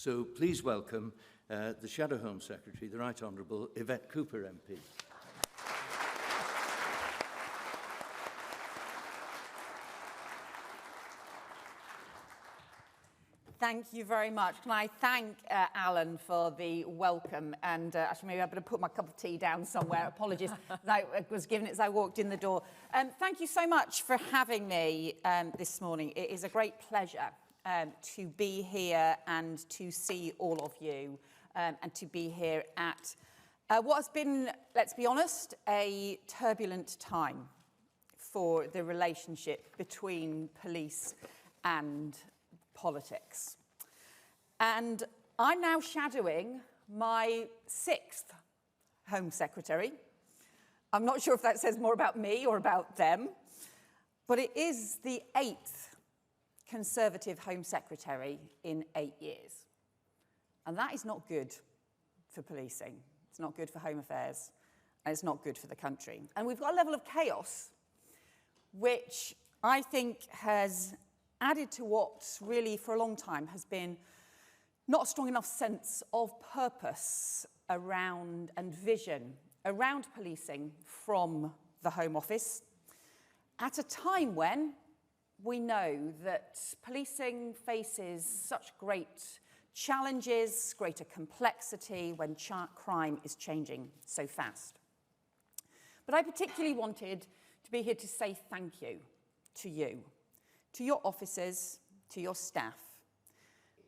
So please welcome the Shadow Home Secretary, the Right Honourable Yvette Cooper MP. Thank you very much. Can I thank Alun for the welcome? And actually, maybe I better put my cup of tea down somewhere. Apologies, I was given it as I walked in the door. Thank you so much for having me this morning. It is a great pleasure to be here and to see all of you and to be here at what has been, let's be honest, a turbulent time for the relationship between police and politics. And I'm now shadowing my 6th Home Secretary. I'm not sure if that says more about me or about them, but it is the 8th Conservative Home Secretary in 8 years. And that is not good for policing. It's not good for Home Affairs, and it's not good for the country. And we've got a level of chaos, which I think has added to what really for a long time has been not a strong enough sense of purpose around and vision around policing from the Home Office at a time when we know that policing faces such great challenges, greater complexity when crime is changing so fast. But I particularly wanted to be here to say thank you, to your officers, to your staff,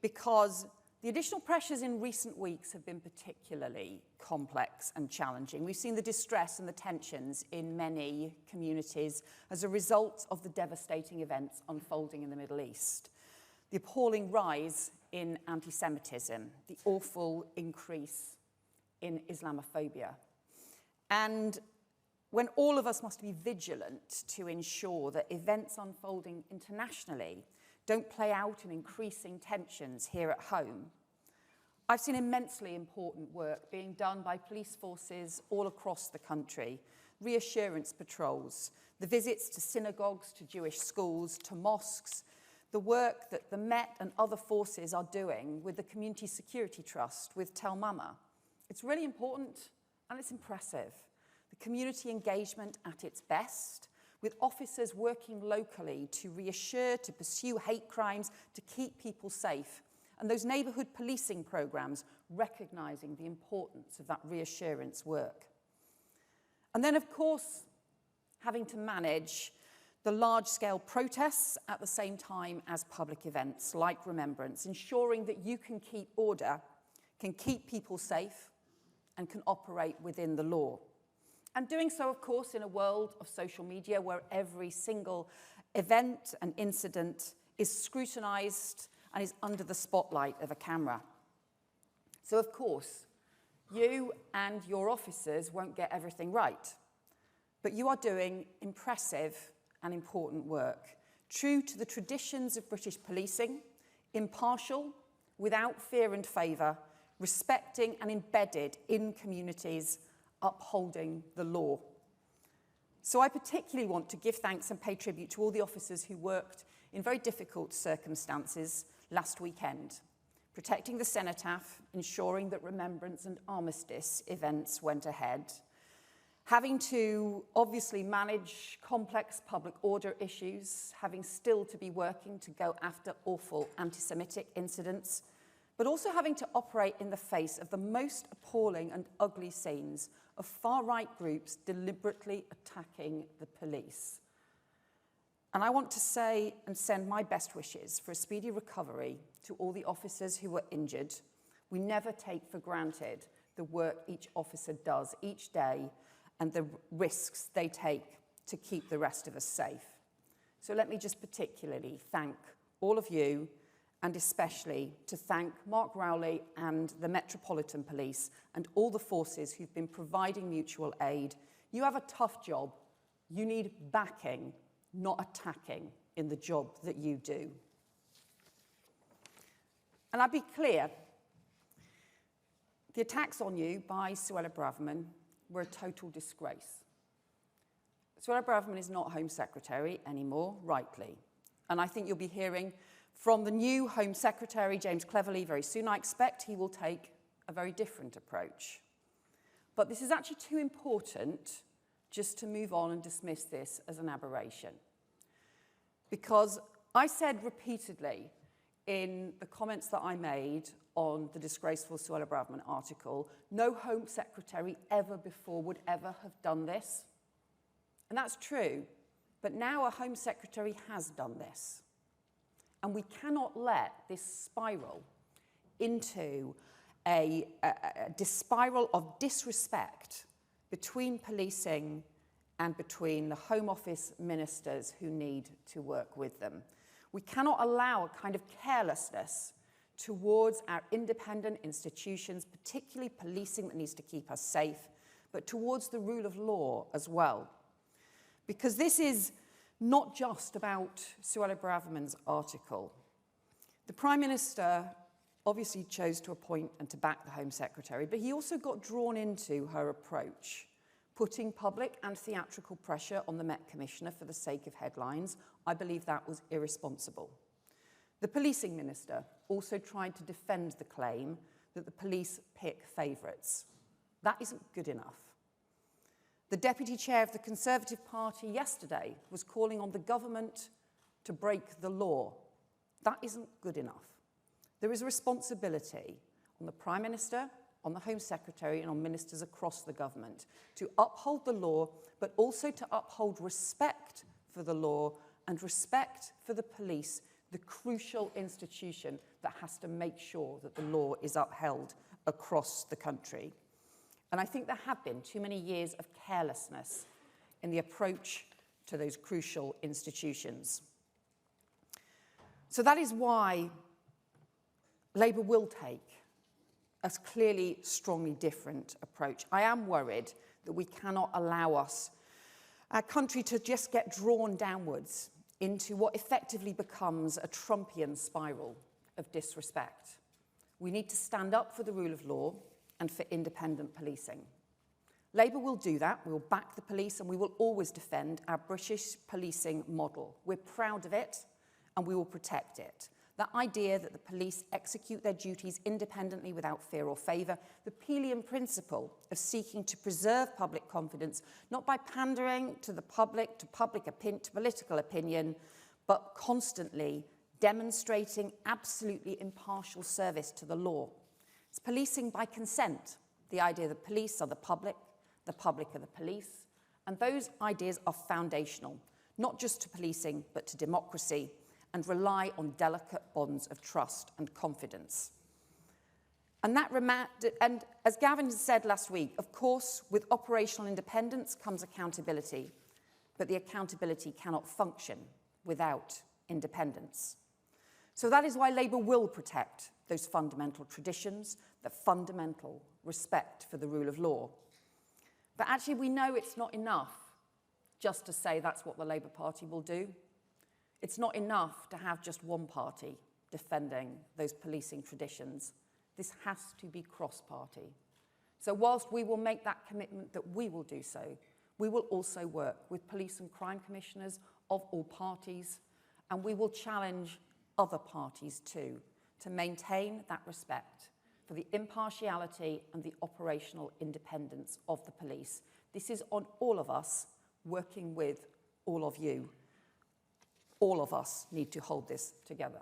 because the additional pressures in recent weeks have been particularly complex and challenging. We've seen the distress and the tensions in many communities as a result of the devastating events unfolding in the Middle East, the appalling rise in anti-Semitism, the awful increase in Islamophobia. And when all of us must be vigilant to ensure that events unfolding internationally don't play out in increasing tensions here at home, I've seen immensely important work being done by police forces all across the country, reassurance patrols, the visits to synagogues, to Jewish schools, to mosques, the work that the Met and other forces are doing with the Community Security Trust, with Tell Mama. It's really important and it's impressive. The community engagement at its best, with officers working locally to reassure, to pursue hate crimes, to keep people safe, and those neighbourhood policing programmes recognising the importance of that reassurance work. And then, of course, having to manage the large-scale protests at the same time as public events like Remembrance, ensuring that you can keep order, can keep people safe, and can operate within the law. And doing so, of course, in a world of social media where every single event and incident is scrutinised and is under the spotlight of a camera. So, of course, you and your officers won't get everything right, but you are doing impressive and important work, true to the traditions of British policing, impartial, without fear and favour, respecting and embedded in communities, upholding the law. So I particularly want to give thanks and pay tribute to all the officers who worked in very difficult circumstances last weekend, protecting the cenotaph, ensuring that Remembrance and Armistice events went ahead, having to obviously manage complex public order issues, having still to be working to go after awful anti-Semitic incidents, but also having to operate in the face of the most appalling and ugly scenes of far-right groups deliberately attacking the police. And I want to say and send my best wishes for a speedy recovery to all the officers who were injured. We never take for granted the work each officer does each day and the risks they take to keep the rest of us safe. So let me just particularly thank all of you, and especially to thank Mark Rowley and the Metropolitan Police and all the forces who've been providing mutual aid. You have a tough job. You need backing, not attacking, in the job that you do. And I'll be clear, the attacks on you by Suella Braverman were a total disgrace. Suella Braverman is not Home Secretary anymore, rightly. And I think you'll be hearing From the new Home Secretary, James Cleverly, very soon I expect he will take a very different approach. But this is actually too important just to move on and dismiss this as an aberration. Because I said repeatedly in the comments that I made on the disgraceful Suella Braverman article, no Home Secretary ever before would ever have done this. And that's true, but now a Home Secretary has done this. And we cannot let this spiral into a spiral of disrespect between policing and between the Home Office ministers who need to work with them. We cannot allow a kind of carelessness towards our independent institutions, particularly policing that needs to keep us safe, but towards the rule of law as well. Because this is not just about Suella Braverman's article. The Prime Minister obviously chose to appoint and to back the Home Secretary, but he also got drawn into her approach, putting public and theatrical pressure on the Met Commissioner for the sake of headlines. I believe that was irresponsible. The Policing Minister also tried to defend the claim that the police pick favourites. That isn't good enough. The Deputy Chair of the Conservative Party yesterday was calling on the government to break the law. That isn't good enough. There is a responsibility on the Prime Minister, on the Home Secretary, and on ministers across the government to uphold the law, but also to uphold respect for the law and respect for the police, the crucial institution that has to make sure that the law is upheld across the country. And I think there have been too many years of carelessness in the approach to those crucial institutions. So that is why Labour will take a clearly, strongly different approach. I am worried that we cannot allow our country to just get drawn downwards into what effectively becomes a Trumpian spiral of disrespect. We need to stand up for the rule of law and for independent policing. Labour will do that. We will back the police and we will always defend our British policing model. We're proud of it and we will protect it. That idea that the police execute their duties independently without fear or favour, the Peelian principle of seeking to preserve public confidence, not by pandering to the public, to political opinion, but constantly demonstrating absolutely impartial service to the law. It's policing by consent, the idea that police are the public are the police, and those ideas are foundational, not just to policing, but to democracy, and rely on delicate bonds of trust and confidence. And as Gavin said last week, of course, with operational independence comes accountability, but the accountability cannot function without independence. So that is why Labour will protect those fundamental traditions, the fundamental respect for the rule of law. But actually, we know it's not enough just to say that's what the Labour Party will do. It's not enough to have just one party defending those policing traditions. This has to be cross-party. So whilst we will make that commitment that we will do so, we will also work with police and crime commissioners of all parties, and we will challenge other parties too, to maintain that respect for the impartiality and the operational independence of the police. This is on all of us working with all of you. All of us need to hold this together.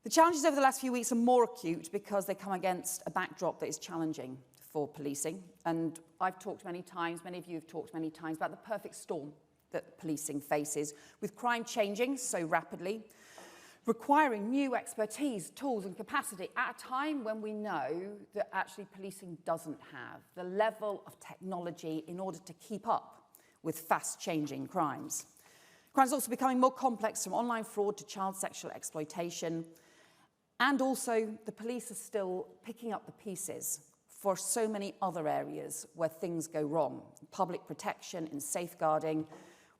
The challenges over the last few weeks are more acute because they come against a backdrop that is challenging for policing. And I've talked many times, many of you have talked many times about the perfect storm that policing faces, with crime changing so rapidly, requiring new expertise, tools and capacity at a time when we know that actually policing doesn't have the level of technology in order to keep up with fast-changing crimes. Crime's also becoming more complex, from online fraud to child sexual exploitation. And also, the police are still picking up the pieces for so many other areas where things go wrong. Public protection and safeguarding,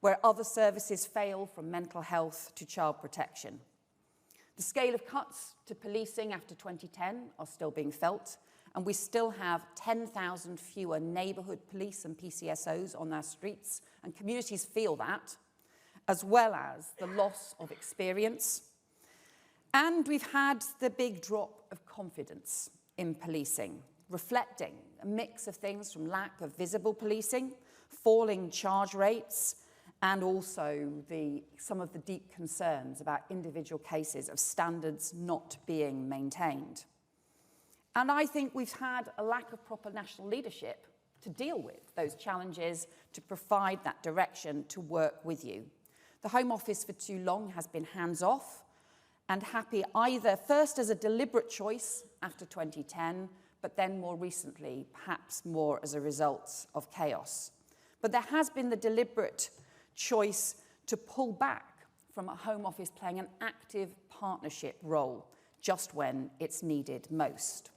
where other services fail, from mental health to child protection. The scale of cuts to policing after 2010 are still being felt, and we still have 10,000 fewer neighbourhood police and PCSOs on our streets, and communities feel that, as well as the loss of experience, And we've had the big drop of confidence in policing, reflecting a mix of things from lack of visible policing, falling charge rates, and also some of the deep concerns about individual cases of standards not being maintained. And I think we've had a lack of proper national leadership to deal with those challenges, to provide that direction, to work with you. The Home Office for too long has been hands-off and happy either first as a deliberate choice after 2010, but then more recently, perhaps more as a result of chaos. But there has been the deliberate choice to pull back from a Home Office playing an active partnership role just when it's needed most.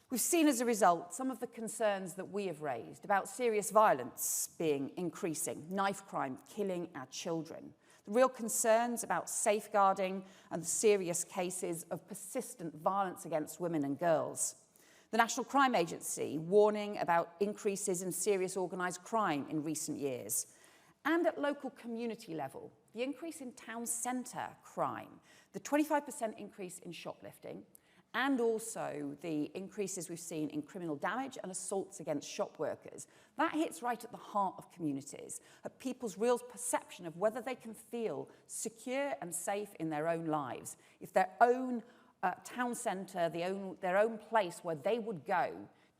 We've seen as a result some of the concerns that we have raised about serious violence increasing, knife crime killing our children, the real concerns about safeguarding and the serious cases of persistent violence against women and girls. The National Crime Agency warning about increases in serious organised crime in recent years. And at local community level, the increase in town centre crime, the 25% increase in shoplifting, and also the increases we've seen in criminal damage and assaults against shop workers. That hits right at the heart of communities, at people's real perception of whether they can feel secure and safe in their own lives, if their own town centre, their own place where they would go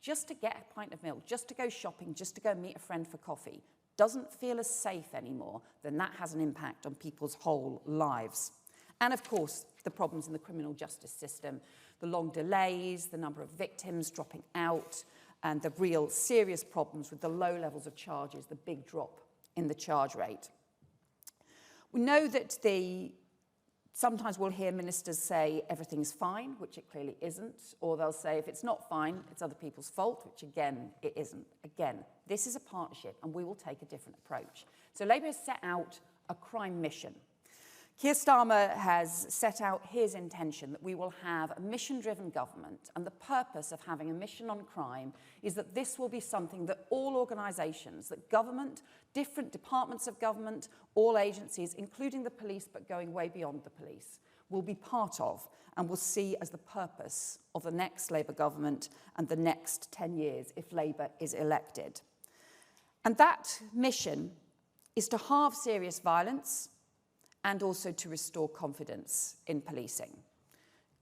just to get a pint of milk, just to go shopping, just to go meet a friend for coffee, doesn't feel as safe anymore, then that has an impact on people's whole lives. And of course, the problems in the criminal justice system, the long delays, the number of victims dropping out, and the real serious problems with the low levels of charges, the big drop in the charge rate. We know that sometimes we'll hear ministers say everything's fine, which it clearly isn't, or they'll say if it's not fine, it's other people's fault, which again, it isn't. Again, this is a partnership and we will take a different approach. So Labour has set out a crime mission. Keir Starmer has set out his intention that we will have a mission-driven government, and the purpose of having a mission on crime is that this will be something that all organisations, that government, different departments of government, all agencies, including the police but going way beyond the police, will be part of and will see as the purpose of the next Labour government and the next 10 years if Labour is elected. And that mission is to halve serious violence, and also to restore confidence in policing.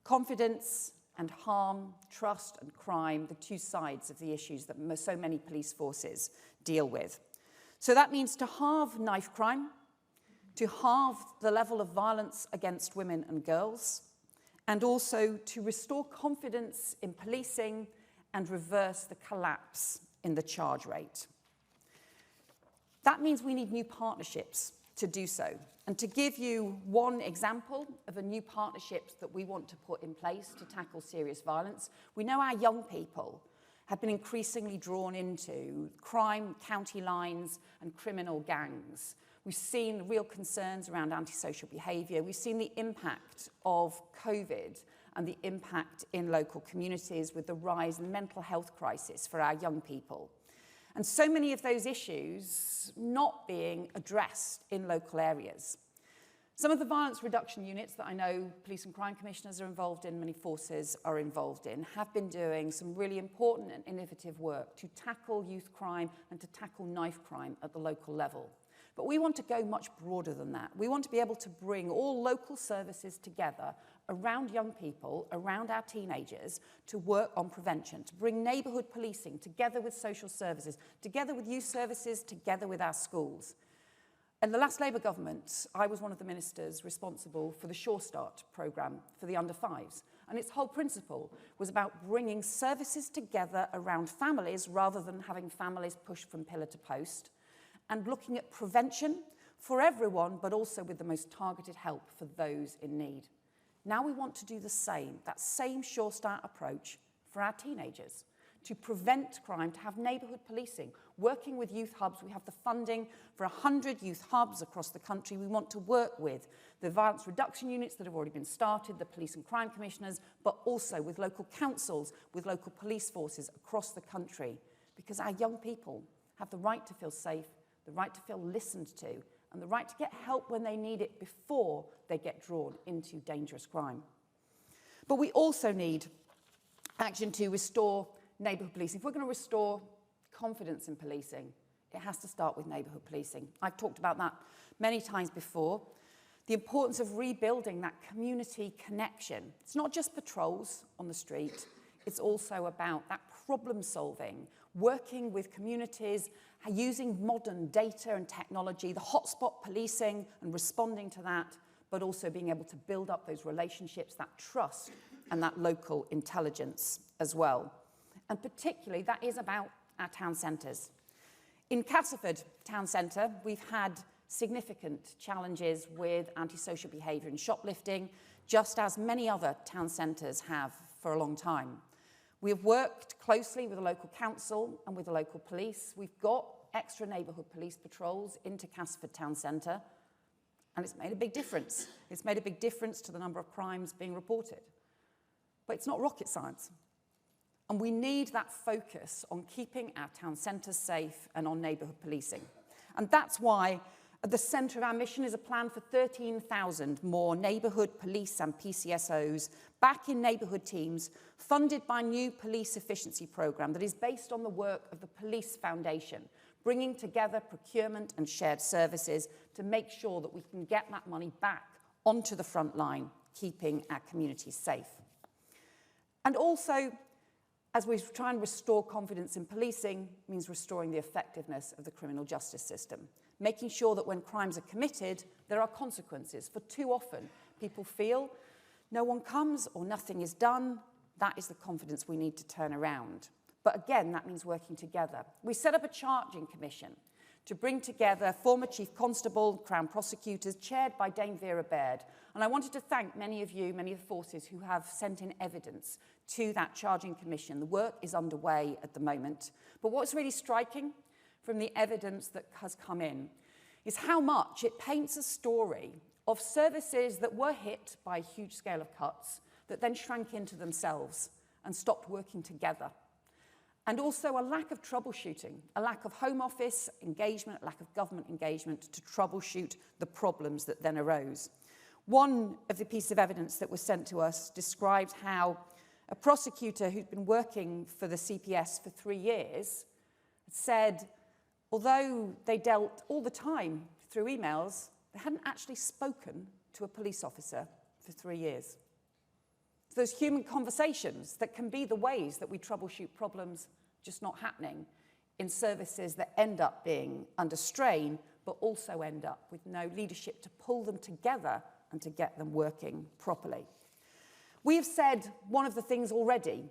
Confidence and harm, trust and crime, the two sides of the issues that so many police forces deal with. So that means to halve knife crime, to halve the level of violence against women and girls, and also to restore confidence in policing and reverse the collapse in the charge rate. That means we need new partnerships to do so. And to give you one example of a new partnership that we want to put in place to tackle serious violence, we know our young people have been increasingly drawn into crime, county lines, and criminal gangs. We've seen real concerns around antisocial behaviour. We've seen the impact of COVID and the impact in local communities with the rise in the mental health crisis for our young people. And so many of those issues not being addressed in local areas. Some of the violence reduction units that I know police and crime commissioners are involved in, many forces are involved in, have been doing some really important and innovative work to tackle youth crime and to tackle knife crime at the local level. But we want to go much broader than that. We want to be able to bring all local services together around young people, around our teenagers, to work on prevention, to bring neighbourhood policing together with social services, together with youth services, together with our schools. In the last Labour government, I was one of the ministers responsible for the Sure Start programme for the under-5s. And its whole principle was about bringing services together around families rather than having families pushed from pillar to post, and looking at prevention for everyone, but also with the most targeted help for those in need. Now we want to do the same, that same Sure Start approach for our teenagers, to prevent crime, to have neighbourhood policing, working with youth hubs. We have the funding for 100 youth hubs across the country. We want to work with the violence reduction units that have already been started, the police and crime commissioners, but also with local councils, with local police forces across the country, because our young people have the right to feel safe, the right to feel listened to, and the right to get help when they need it before they get drawn into dangerous crime. But we also need action to restore neighbourhood policing. If we're going to restore confidence in policing, it has to start with neighbourhood policing. I've talked about that many times before. The importance of rebuilding that community connection. It's not just patrols on the street, it's also about that problem solving, working with communities, using modern data and technology, the hotspot policing and responding to that, but also being able to build up those relationships, that trust and that local intelligence as well. And particularly that is about our town centres. In Castleford town centre, we've had significant challenges with antisocial behaviour and shoplifting, just as many other town centres have for a long time. We have worked closely with the local council and with the local police. We've got extra neighbourhood police patrols into Castleford town centre, and it's made a big difference. It's made a big difference to the number of crimes being reported. But it's not rocket science. And we need that focus on keeping our town centres safe and on neighbourhood policing. And that's why at the centre of our mission is a plan for 13,000 more neighbourhood police and PCSOs back in neighbourhood teams, funded by a new police efficiency programme that is based on the work of the Police Foundation, bringing together procurement and shared services to make sure that we can get that money back onto the front line, keeping our communities safe. And also, as we try and restore confidence in policing, means restoring the effectiveness of the criminal justice system, making sure that when crimes are committed, there are consequences. For too often, people feel no one comes or nothing is done. That is the confidence we need to turn around. But again, that means working together. We set up a charging commission to bring together former Chief Constable, Crown prosecutors, chaired by Dame Vera Baird. And I wanted to thank many of you, many of the forces who have sent in evidence to that charging commission. The work is underway at the moment. But what's really striking from the evidence that has come in is how much it paints a story of services that were hit by a huge scale of cuts that then shrank into themselves and stopped working together. And also a lack of troubleshooting, a lack of Home Office engagement, a lack of government engagement to troubleshoot the problems that then arose. One of the pieces of evidence that was sent to us described how a prosecutor who'd been working for the CPS for 3 years said, although they dealt all the time through emails, they hadn't actually spoken to a police officer for 3 years. So those human conversations that can be the ways that we troubleshoot problems just not happening in services that end up being under strain, but also end up with no leadership to pull them together and to get them working properly. We have said one of the things already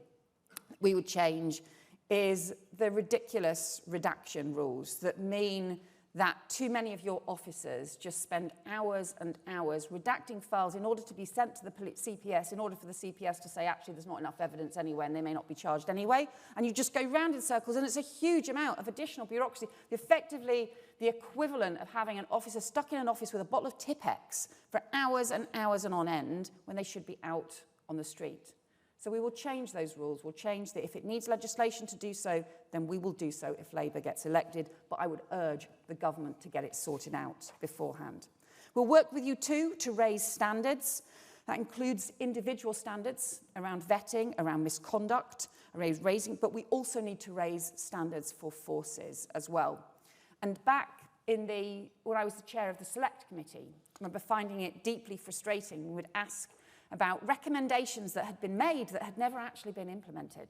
we would change is the ridiculous redaction rules that mean that too many of your officers just spend hours and hours redacting files in order to be sent to the CPS, in order for the CPS to say, actually, there's not enough evidence anyway, and they may not be charged anyway. And you just go round in circles, and it's a huge amount of additional bureaucracy. Effectively, the equivalent of having an officer stuck in an office with a bottle of Tipex for hours and hours and on end when they should be out on the street. So we will change those rules. We'll change that. If it needs legislation to do so, then we will do so if Labour gets elected. But I would urge the government to get it sorted out beforehand. We'll work with you too to raise standards. That includes individual standards around vetting, around misconduct, around raising, but we also need to raise standards for forces as well. And back when I was the chair of the Select Committee, I remember finding it deeply frustrating. We would ask about recommendations that had been made that had never actually been implemented,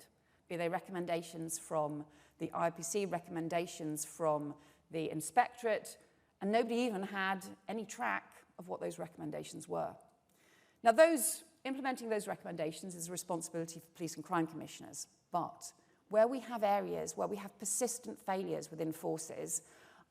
be they recommendations from the IPC, recommendations from the Inspectorate, and nobody even had any track of what those recommendations were. Now, implementing those recommendations is a responsibility for police and crime commissioners, but where we have areas where we have persistent failures within forces,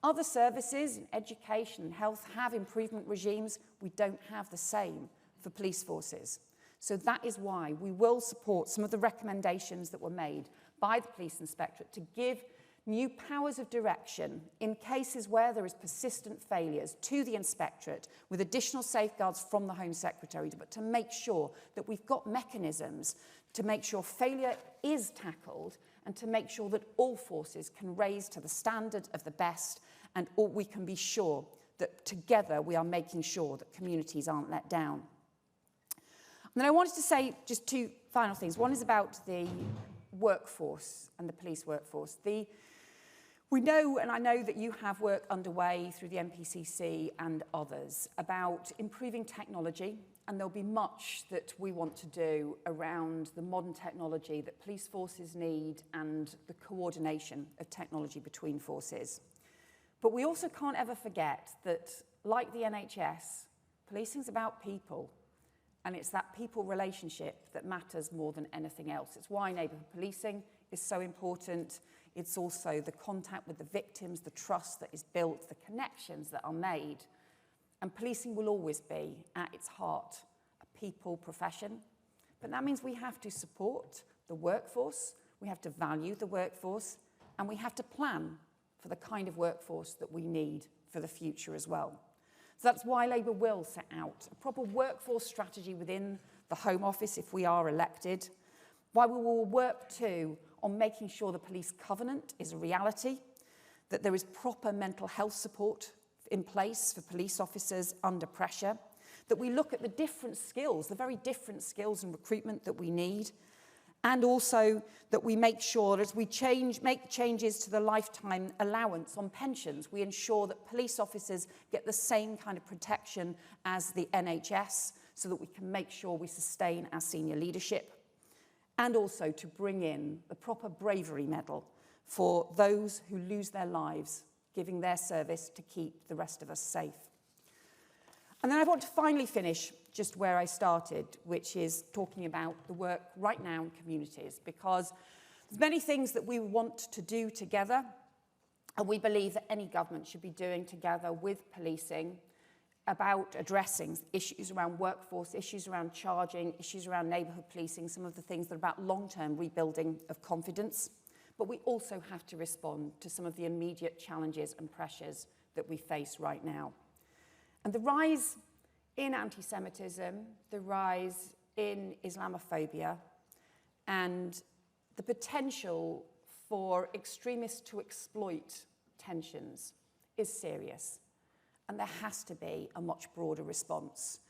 other services in education and health have improvement regimes. We don't have the same for police forces. So that is why we will support some of the recommendations that were made by the Police Inspectorate to give new powers of direction in cases where there is persistent failures to the Inspectorate with additional safeguards from the Home Secretary, but to make sure that we've got mechanisms to make sure failure is tackled and to make sure that all forces can raise to the standard of the best and we can be sure that together we are making sure that communities aren't let down. And then I wanted to say just two final things. One is about the workforce and the police workforce. We know, and I know that you have work underway through the MPCC and others, about improving technology, and there'll be much that we want to do around the modern technology that police forces need and the coordination of technology between forces. But we also can't ever forget that, like the NHS, policing is about people, and it's that people relationship that matters more than anything else. It's why neighbourhood policing is so important. It's also the contact with the victims, the trust that is built, the connections that are made. And policing will always be, at its heart, a people profession. But that means we have to support the workforce, we have to value the workforce, and we have to plan for the kind of workforce that we need for the future as well. So that's why Labour will set out a proper workforce strategy within the Home Office if we are elected, why we will work too on making sure the police covenant is a reality, that there is proper mental health support in place for police officers under pressure, that we look at the different skills, the very different skills and recruitment that we need, and also that we make sure as we make changes to the lifetime allowance on pensions, we ensure that police officers get the same kind of protection as the NHS so that we can make sure we sustain our senior leadership, and also to bring in the proper bravery medal for those who lose their lives giving their service to keep the rest of us safe. And then I want to finally finish just where I started, which is talking about the work right now in communities, because there's many things that we want to do together, and we believe that any government should be doing together with policing about addressing issues around workforce, issues around charging, issues around neighbourhood policing, some of the things that are about long-term rebuilding of confidence. But we also have to respond to some of the immediate challenges and pressures that we face right now. And the rise in anti-Semitism, the rise in Islamophobia, and the potential for extremists to exploit tensions is serious. And there has to be a much broader response.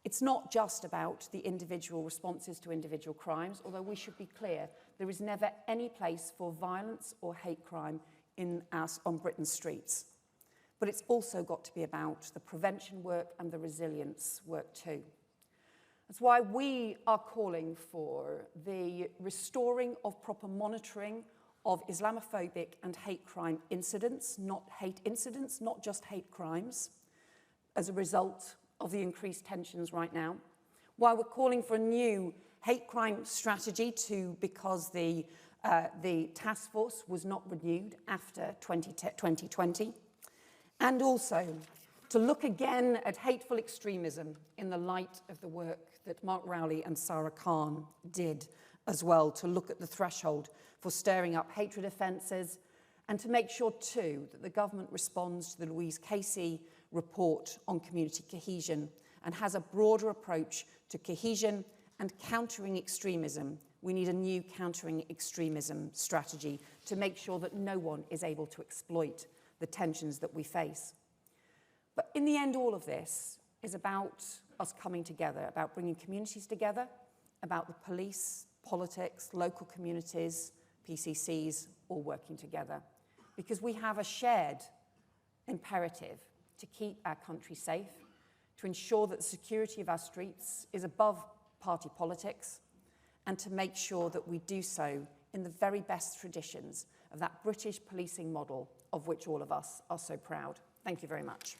It's not just about the individual responses to individual crimes, although we should be clear, there is never any place for violence or hate crime on Britain's streets. But it's also got to be about the prevention work and the resilience work too. That's why we are calling for the restoring of proper monitoring of Islamophobic and hate crime incidents, not just hate crimes, as a result of the increased tensions right now. Why we're calling for a new hate crime strategy because the task force was not renewed after 2020. And also to look again at hateful extremism in the light of the work that Mark Rowley and Sarah Khan did as well, to look at the threshold for stirring up hatred offences, and to make sure too that the government responds to the Louise Casey report on community cohesion and has a broader approach to cohesion and countering extremism. We need a new countering extremism strategy to make sure that no one is able to exploit the tensions that we face. But in the end, all of this is about us coming together, about bringing communities together, about the police, politics, local communities, PCCs, all working together. Because we have a shared imperative to keep our country safe, to ensure that the security of our streets is above party politics, and to make sure that we do so in the very best traditions of that British policing model of which all of us are so proud. Thank you very much.